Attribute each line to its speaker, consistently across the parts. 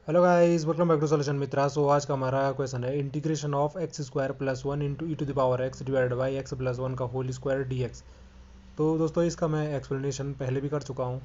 Speaker 1: Hello guys, welcome back to solution Mitra. So आज का हमारा क्वेश्चन है integration of x square plus one into E to the power x divide by x plus one का whole square d x. तो दोस्तों इसका मैं explanation पहले भी कर चुका हूँ।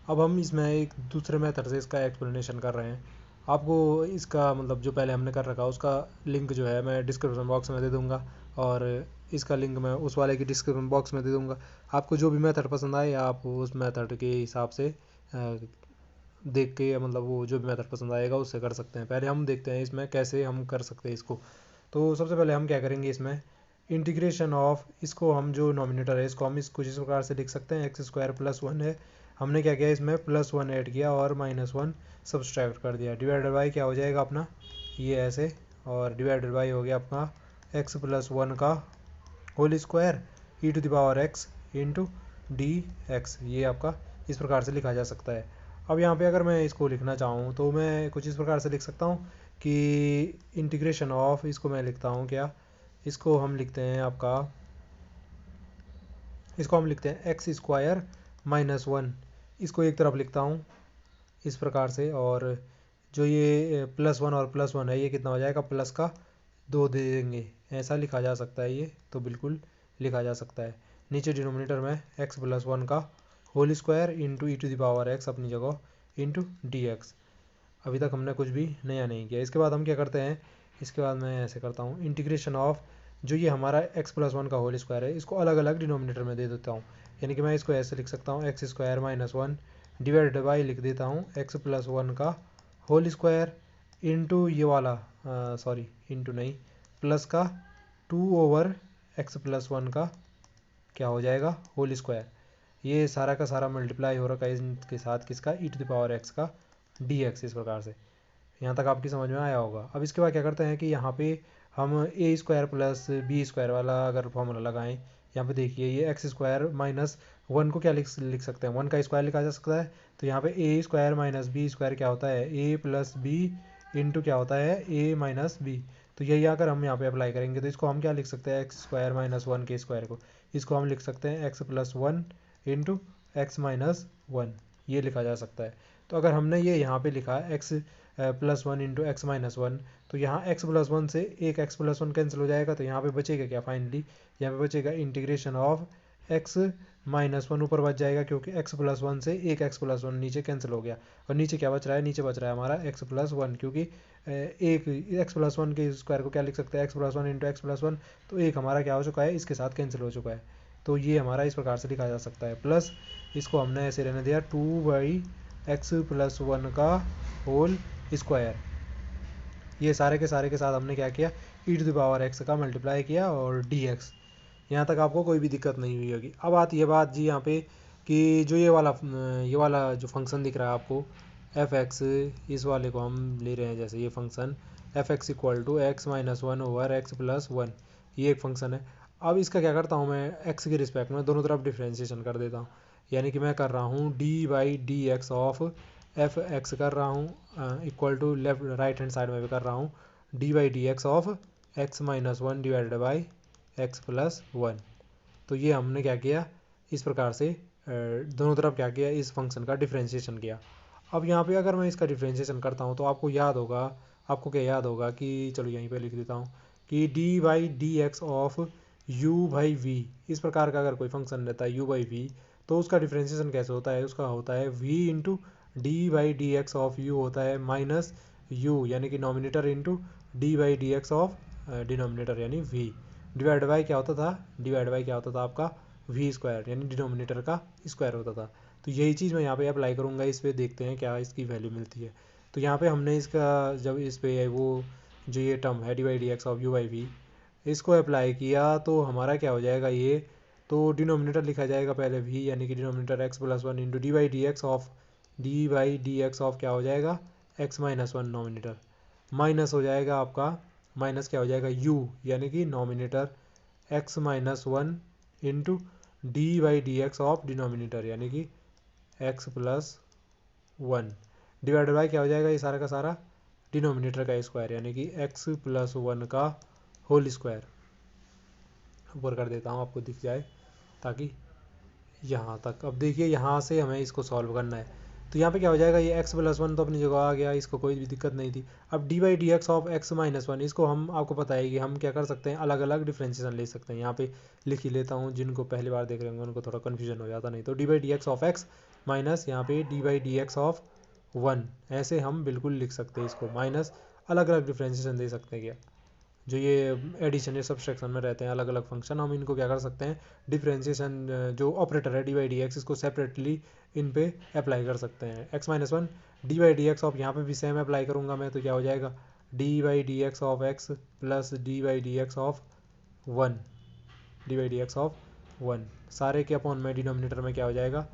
Speaker 1: अब हम इसमें एक दूसरे मेथड से इसका एक्सप्लेनेशन कर रहे हैं। आपको इसका मतलब जो पहले हमने कर रखा उसका लिंक जो है मैं डिस्क्रिप्शन बॉक्स में दे दूँगा, और इसका लिंक मैं उस वाले की डिस्क्रिप्शन बॉक्स में दे दूँगा। आपको जो भी मेथड पसंद आए आप उस मेथड के हिसाब से देख के मतलब वो जो भी मेथड पसंद आएगा उससे कर सकते हैं। पहले हम देखते हैं इसमें कैसे हम कर सकते हैं इसको। तो सबसे पहले हम क्या करेंगे, इसमें इंटीग्रेशन ऑफ, इसको हम जो नॉमिनेटर है इसको हम इस कुछ इस प्रकार से लिख सकते हैं। एक्स स्क्वायर प्लस वन है, हमने क्या किया इसमें प्लस वन ऐड किया और माइनस वन सब्सट्रैक्ट कर दिया। डिवाइडेड बाई क्या हो जाएगा अपना ये ऐसे, और डिवाइडेड बाई हो गया अपना एक्स प्लस वन का whole square E to the power x into D X. ये आपका इस प्रकार से लिखा जा सकता है। अब यहाँ पे अगर मैं इसको लिखना चाहूँ तो मैं कुछ इस प्रकार से लिख सकता हूँ कि इंटीग्रेशन ऑफ, इसको मैं लिखता हूँ क्या, इसको हम लिखते हैं आपका, इसको हम लिखते हैं एक्स स्क्वायर माइनस वन। इसको एक तरफ लिखता हूँ इस प्रकार से, और जो ये प्लस वन और प्लस वन है ये कितना हो जाएगा, प्लस का दो दे देंगे। ऐसा लिखा जा सकता है, ये तो बिल्कुल लिखा जा सकता है। नीचे डिनोमिनेटर में एक्स प्लस वन का whole square into E to the power X अपनी जगह इंटू डी एक्स। अभी तक हमने कुछ भी नया नहीं किया। इसके बाद हम क्या करते हैं, इसके बाद मैं ऐसे करता हूँ इंटीग्रेशन ऑफ, जो ये हमारा एक्स प्लस वन का होल स्क्वायर है इसको अलग अलग डिनोमिनेटर में दे देता हूँ। यानी कि मैं इसको ऐसे लिख सकता हूँ X square minus one divided by लिख देता हूँ एक्स प्लस वन का होल स्क्वायर इंटू ये वाला, सॉरी इंटू नहीं, प्लस का two over X plus one का क्या हो जाएगा होल स्क्वायर। ये सारा का सारा मल्टीप्लाई हो रखा है इसके साथ किसका, ई टू द पावर एक्स का डी एक्स। इस प्रकार से यहाँ तक आपकी समझ में आया होगा। अब इसके बाद क्या करते हैं कि यहाँ पे हम ए स्क्वायर प्लस बी स्क्वायर वाला अगर फॉर्मूला लगाएं, यहाँ पे देखिए ये एक्स स्क्वायर माइनस वन को क्या लिख सकते हैं, वन का स्क्वायर लिखा जा सकता है। तो यहाँ पे ए स्क्वायर माइनस बी स्क्वायर क्या होता है, ए प्लस बी इंटू क्या होता है ए माइनस बी। तो यही अगर हम यहाँ पे अप्लाई करेंगे तो इसको हम क्या लिख सकते हैं, एक्स स्क्वायर माइनस वन के स्क्वायर को इसको हम लिख सकते हैं x plus one into x minus one, ये लिखा जा सकता है। तो अगर हमने ये यहाँ पे लिखा x plus one into x minus one, तो यहाँ एक्स प्लस वन से एक एक्स प्लस वन कैंसिल हो जाएगा। तो यहाँ पे बचेगा क्या, फाइनली यहाँ पे बचेगा integration of X minus one, ऊपर बच जाएगा क्योंकि एक्स प्लस वन से एक एक्स प्लस वन नीचे कैंसिल हो गया। और नीचे क्या बच रहा है, नीचे बच रहा है हमारा एक्स प्लस वन, क्योंकि एक एक्स प्लस वन के स्क्वायर को क्या लिख सकते हैं, x plus one into x plus one. तो एक हमारा क्या हो चुका है, इसके साथ कैंसिल हो चुका है। तो ये हमारा इस प्रकार से लिखा जा सकता है। प्लस इसको हमने ऐसे रहने दिया two by x plus one का होल स्क्वायर। ये सारे के साथ हमने क्या किया, ई टू द पावर एक्स का मल्टीप्लाई किया और डी एक्स। यहाँ तक आपको कोई भी दिक्कत नहीं हुई होगी। अब आती है बात जी यहाँ पे कि जो ये वाला जो फंक्शन दिख रहा है आपको एफ एक्स, इस वाले को हम ले रहे हैं जैसे ये function F X equal to X minus one over X plus one, ये एक फंक्शन है। अब इसका क्या करता हूँ मैं, एक्स के रिस्पेक्ट में दोनों तरफ डिफ्रेंशिएशन कर देता हूँ। यानी कि मैं कर रहा हूँ D by D X of F X कर रहा हूँ equal to left right hand side में भी कर रहा हूँ D by D X of X minus one divided by x plus one. तो ये हमने क्या किया, इस प्रकार से दोनों तरफ क्या किया, इस फंक्शन का डिफ्रेंशिएशन किया। अब यहाँ पे अगर मैं इसका डिफ्रेंशिएशन करता हूँ तो आपको याद होगा, आपको क्या याद होगा कि, चलो यहीं पे लिख देता हूँ कि D by D X of U by V, इस प्रकार का अगर कोई फंक्शन रहता है यू बाई वी, तो उसका डिफ्रेंशिएशन कैसे होता है, उसका होता है V into D by D X of U होता है माइनस यू, यानी कि nominator into D by D X of denominator यानी वी, डिवाइड बाई क्या होता था, डिवाइड बाई क्या होता था आपका वी स्क्वायर, यानी डिनोमिनेटर का स्क्वायर होता था। तो यही चीज़ मैं यहाँ पे अप्लाई करूँगा, इस पर देखते हैं क्या इसकी वैल्यू मिलती है। तो यहाँ पे हमने इसका जब इस पे वो जो ये टर्म है D by D X of U by V, इसको अप्लाई किया तो हमारा क्या हो जाएगा ये, तो डिनोमिनेटर लिखा जाएगा पहले वी, यानी कि denominator x plus one into D by D X of, D by D X of क्या हो जाएगा x minus one nominator, minus हो जाएगा आपका, माइनस क्या हो जाएगा यू, यानी कि nominator x minus one into D by D X of denominator यानी कि x plus one, divided by क्या हो जाएगा ये सारा का सारा डिनोमिनेटर का स्क्वायर, यानी कि एक्स प्लस वन का होल स्क्वायर। ऊपर कर देता हूँ आपको दिख जाए ताकि यहाँ तक। अब देखिए यहाँ से हमें इसको सॉल्व करना है। तो यहाँ पे क्या हो जाएगा, ये x प्लस वन तो अपनी जगह आ गया, इसको कोई भी दिक्कत नहीं थी। अब D by D X of X minus one, इसको हम आपको पता है कि हम क्या कर सकते हैं, अलग अलग डिफ्रेंशिएशन ले सकते हैं। यहाँ पे लिख ही लेता हूँ, जिनको पहली बार देख रहे होंगे उनको थोड़ा कन्फ्यूजन हो जाता, नहीं तो D by D X of X minus यहाँ पे D by D X of one, ऐसे हम बिल्कुल लिख सकते हैं इसको, माइनस अलग अलग डिफ्रेंशिएशन दे सकते हैं। क्या जो ये एडिशन या सब्सट्रैक्शन में रहते हैं अलग अलग फंक्शन, हम इनको क्या कर सकते हैं, डिफ्रेंशिएशन जो ऑपरेटर है डी बाई डी एक्स, इसको सेपरेटली इन पे अप्लाई कर सकते हैं। X minus one D by D X of, यहाँ पे भी सेम अप्लाई करूँगा मैं, तो क्या हो जाएगा, D by D X of x plus D by D X of one, D by D X of one, सारे के अपॉन में डिनोमिनेटर में क्या हो जाएगा,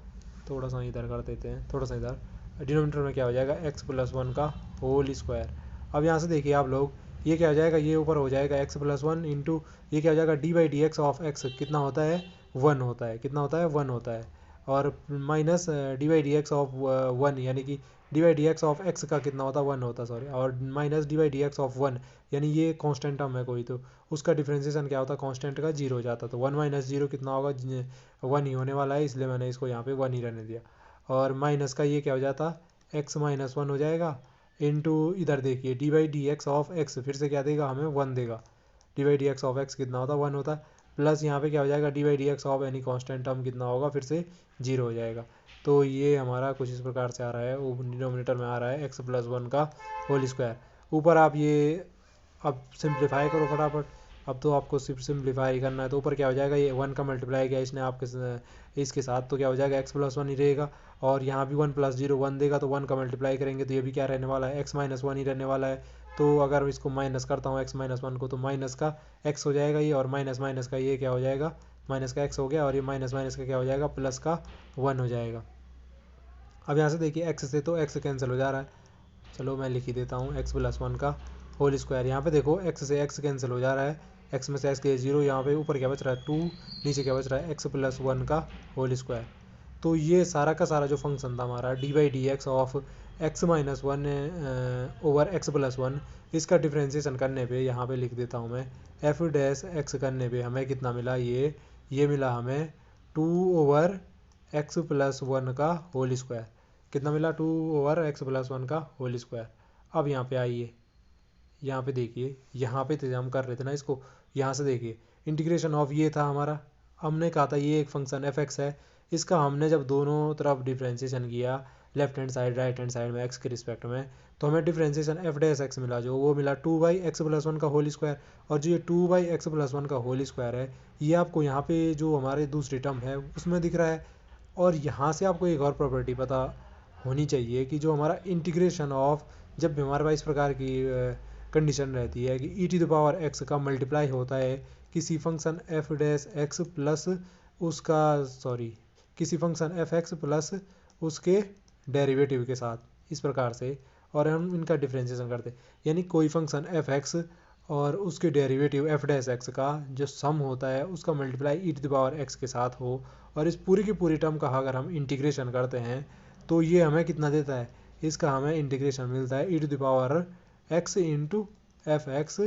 Speaker 1: थोड़ा सा इधर कर देते हैं, थोड़ा सा इधर, डिनोमिनेटर में क्या हो जाएगा, एक्स प्लस वन का होल स्क्वायर। अब यहाँ से देखिए आप लोग, ये क्या हो जाएगा, ये ऊपर हो जाएगा एक्स प्लस वन इंटू ये क्या हो जाएगा, D by D X of x कितना होता है, वन होता है, कितना होता है, वन होता है, और minus D by D X of one, यानी कि D by D X of x का कितना होता है, वन होता है, सॉरी, और minus D by D X of one, यानी ये कांस्टेंट टर्म है कोई, तो उसका डिफरेंशिएशन क्या होता है, कांस्टेंट का जीरो हो जाता, तो वन माइनस जीरो कितना होगा, वन ही होने वाला है, इसलिए मैंने इसको यहाँ पे वन ही रहने दिया। और माइनस का ये क्या हो जाता, एक्स माइनस वन हो जाएगा, इनटू इधर देखिए D by D X of x, फिर से क्या देगा, हमें वन देगा, D by D X of x कितना होता है, वन होता है, प्लस यहाँ पे क्या हो जाएगा, D by D X of any constant term कितना होगा, फिर से जीरो हो जाएगा। तो ये हमारा कुछ इस प्रकार से आ रहा है, वो डिनोमिनेटर में आ रहा है एक्स प्लस वन का होल स्क्वायर। ऊपर आप ये अब सिंप्लीफाई करो फटाफट, अब तो आपको सिर्फ सिंप्लीफाई करना है, तो ऊपर क्या हो जाएगा, ये वन का मल्टीप्लाई किया इसने आपके इसके साथ, तो क्या हो जाएगा, एक्स प्लस वन ही रहेगा, और यहाँ भी वन प्लस जीरो वन देगा, तो वन का मल्टीप्लाई करेंगे तो ये भी क्या रहने वाला है, एक्स माइनस वन ही रहने वाला है। तो अगर इसको माइनस करता हूँ एक्स माइनस वन को, तो माइनस का एक्स हो जाएगा ये, और माइनस माइनस का ये क्या हो जाएगा, माइनस का एक्स हो गया, और ये माइनस माइनस का क्या हो जाएगा, प्लस का वन हो जाएगा। अब यहाँ से देखिए एक्स से तो एक्स कैंसिल हो जा रहा है, चलो मैं लिख ही देता हूँ, एक्स प्लस वन का होल स्क्वायर। यहाँ पे देखो एक्स से एक्स कैंसिल हो जा रहा है, एक्स में से एक्स के जीरो, यहाँ पे ऊपर क्या बच रहा है, टू, नीचे क्या बच रहा है, एक्स प्लस वन का होल स्क्वायर। तो ये सारा का सारा जो फंक्शन था हमारा D by D X of X minus one over X plus one, इसका डिफ्रेंशिएशन करने पे यहाँ पे लिख देता हूँ मैं, एफ डैश एक्स करने पे हमें कितना मिला, ये मिला हमें two over X plus one का होल स्क्वायर, कितना मिला, two over X plus one का होल स्क्वायर। अब यहाँ पे आइए, यहाँ पे देखिए, यहाँ पे हम कर रहे थे ना इसको, यहाँ से देखिए इंटीग्रेशन ऑफ ये था हमारा, हमने कहा था ये एक फंक्शन एफ एक्स है, इसका हमने जब दोनों तरफ डिफ्रेंशिएशन किया, left hand side right hand side में एक्स के रिस्पेक्ट में, तो हमें डिफ्रेंशिएशन एफ डैश एक्स मिला, जो वो मिला two by x plus one का होल स्क्वायर। और जो ये two by x plus one का होल स्क्वायर है, ये आपको यहाँ पे जो हमारे दूसरी टर्म है उसमें दिख रहा है। और यहाँ से आपको एक और प्रॉपर्टी पता होनी चाहिए कि जो हमारा इंटीग्रेशन ऑफ, जब भी हमारे पास इस प्रकार की कंडीशन रहती है कि ई टू द पावर एक्स का मल्टीप्लाई होता है किसी function F dash x plus उसका, सॉरी, किसी फंक्शन एफ एक्स प्लस उसके डेरिवेटिव के साथ, इस प्रकार से, और हम इनका डिफ्रेंशिएशन करते हैं, यानी कोई फंक्शन एफ एक्स और उसके डेरिवेटिव एफ डैश एक्स का जो सम होता है उसका multiply E to the power X के साथ हो, और इस पूरी की पूरी टर्म का अगर हम इंटीग्रेशन करते हैं तो ये हमें कितना देता है, इसका हमें इंटीग्रेशन मिलता है e to the power x into f x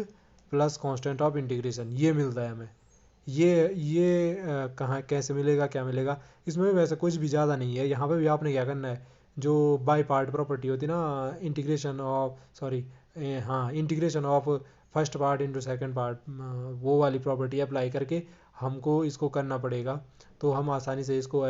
Speaker 1: plus constant of integration, ये मिलता है हमें। ये कहाँ कैसे मिलेगा, क्या मिलेगा, इसमें वैसे कुछ भी ज़्यादा नहीं है। यहाँ पे भी आपने क्या करना है, जो बाई पार्ट प्रॉपर्टी होती है ना, इंटीग्रेशन ऑफ, सॉरी, हाँ, integration of first part into second part, वो वाली प्रॉपर्टी अप्लाई करके हमको इसको करना पड़ेगा। तो हम आसानी से इसको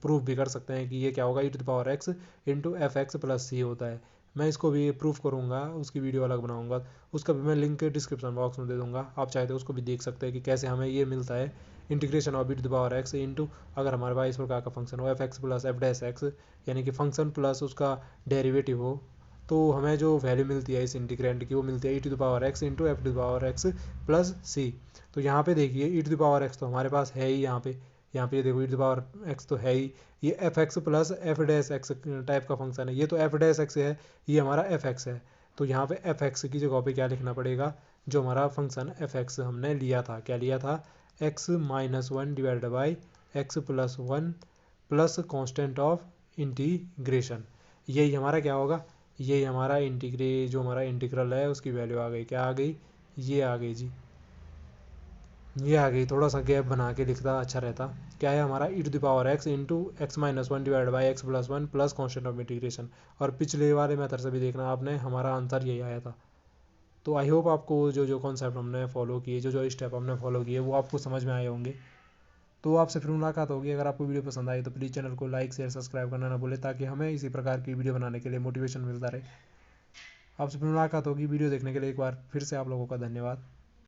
Speaker 1: प्रूफ भी कर सकते हैं कि ये क्या होगा, e to the power x into f x plus c होता है। मैं इसको भी प्रूफ करूँगा, उसकी वीडियो अलग बनाऊँगा, उसका भी मैं लिंक डिस्क्रिप्शन बॉक्स में दे दूँगा, आप चाहे तो उसको भी देख सकते हैं कि कैसे हमें ये मिलता है integration of E to the power x into, अगर हमारे पास इस प्रकार का फंक्शन हो F x plus F dash X, यानी कि फंक्शन प्लस उसका डेरिवेटिव हो, तो हमें जो वैल्यू मिलती है इस इंटीग्रेंट की, वो मिलती है e to the power x into f to the power x plus c. तो यहाँ पे देखिए e to the power x तो हमारे पास है ही, यहाँ पे देखो e to the power x तो है ही, ये f x plus F dash x type का फंक्शन है, ये तो एफ डैश एक्स है, ये हमारा एफ एक्स है। तो यहाँ पे एफ एक्स की जगह पे क्या लिखना पड़ेगा, जो हमारा फंक्शन एफ एक्स हमने लिया था, क्या लिया था, x minus one divided by x plus one plus constant of integration, यही हमारा क्या होगा, यही हमारा जो हमारा इंटीग्रल है उसकी वैल्यू आ गई, क्या आ गई, ये आ गई जी। ये आ गई, थोड़ा सा गैप बना के लिखता अच्छा रहता। क्या है हमारा e⁻x into x minus one divide by x plus one plus constant of integration. और पिछले वाले मेथड से भी देखना आपने, हमारा आंसर यही आया था। तो आई होप आपको जो जो कॉन्सेप्ट हमने फॉलो किए, जो जो स्टेप हमने फॉलो किए वो आपको समझ में आए होंगे। तो आपसे फिर मुलाकात होगी। अगर आपको वीडियो पसंद आई तो प्लीज़ चैनल को लाइक शेयर सब्सक्राइब करना ना भूलें, ताकि हमें इसी प्रकार की वीडियो बनाने के लिए मोटिवेशन मिलता रहे। आपसे फिर मुलाकात होगी। वीडियो देखने के लिए एक बार फिर से आप लोगों का धन्यवाद।